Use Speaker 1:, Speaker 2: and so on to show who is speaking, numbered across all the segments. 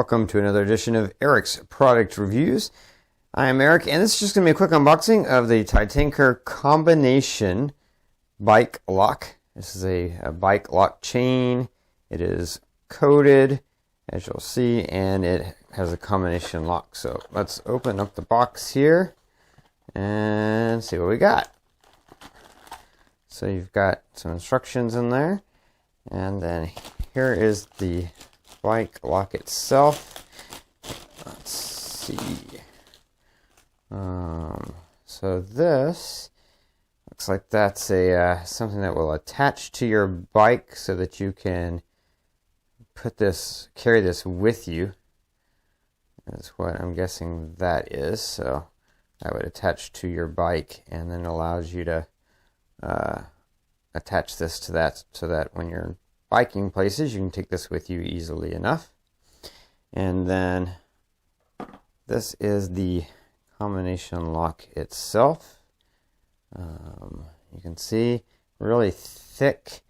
Speaker 1: Welcome to another edition of Eric's Product Reviews. I am Eric, and this is just going to be a quick unboxing of the Titanker combination bike lock. This is a bike lock chain. It is coated, as you'll see, and it has a combination lock. So let's open up the box here and see what we got. So you've got some instructions in there, and then here is the bike lock itself. Let's see. So this looks like that's a something that will attach to your bike so that you can carry this with you. That's what I'm guessing that is. So that would attach to your bike, and then allows you to attach this to that, so that when you're biking places, you can take this with you easily enough. And then this is the combination lock itself. You can see really thick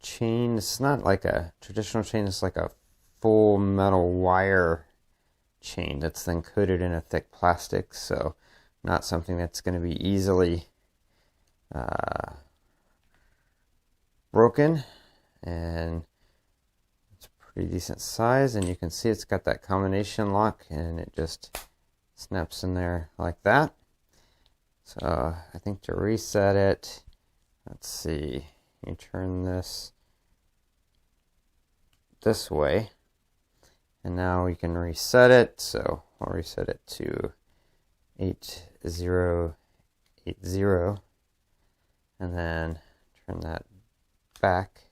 Speaker 1: chain. It's not like a traditional chain, it's like a full metal wire chain that's then coated in a thick plastic, so not something that's going to be easily broken, and it's a pretty decent size, and you can see it's got that combination lock, and it just snaps in there like that. So I think to reset it, let's see, you turn this way, and now we can reset it. So I'll reset it to 8080, and then turn that back,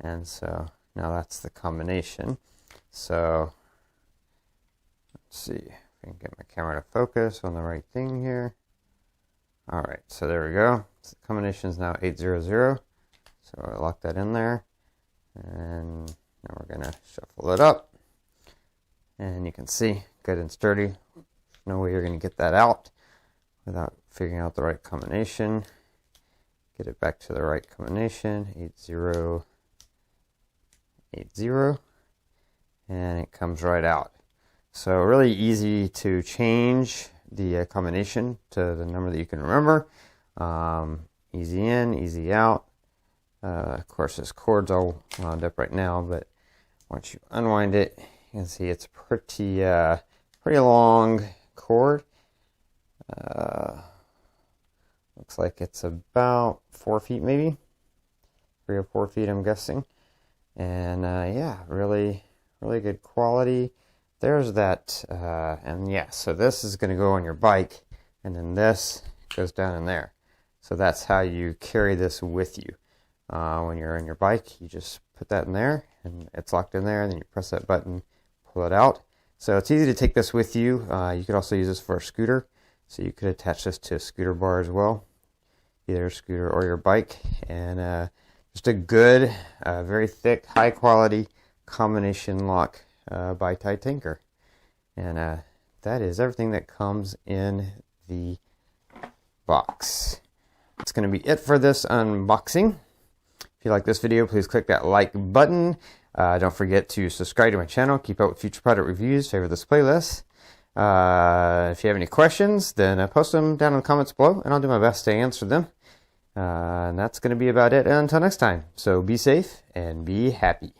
Speaker 1: and so now that's the combination. So let's see if I can get my camera to focus on the right thing here. Alright, so there we go. So the combination is now 800, so I'll lock that in there, and now we're going to shuffle it up, and you can see good and sturdy. No way you're going to get that out without figuring out the right combination. Get it back to the right combination, 8080, and it comes right out. So really easy to change the combination to the number that you can remember. Easy in, easy out. Of course, this cord's all wound up right now, but once you unwind it, you can see it's pretty long cord. Looks like it's about 4 feet, maybe 3 or 4 feet, I'm guessing. And yeah, really good quality. There's that, and yeah, so this is going to go on your bike, and then this goes down in there. So that's how you carry this with you. When you're on your bike, you just put that in there, and it's locked in there, and then you press that button, pull it out. So it's easy to take this with you. You could also use this for a scooter. So you could attach this to a scooter bar as well, either a scooter or your bike. And just a good, very thick, high quality combination lock by Titanker. And that is everything that comes in the box. That's going to be it for this unboxing. If you like this video, please click that like button. Don't forget to subscribe to my channel, keep up with future product reviews, favorite this playlist. If you have any questions, then post them down in the comments below, and I'll do my best to answer them. And that's going to be about it until next time. So be safe and be happy.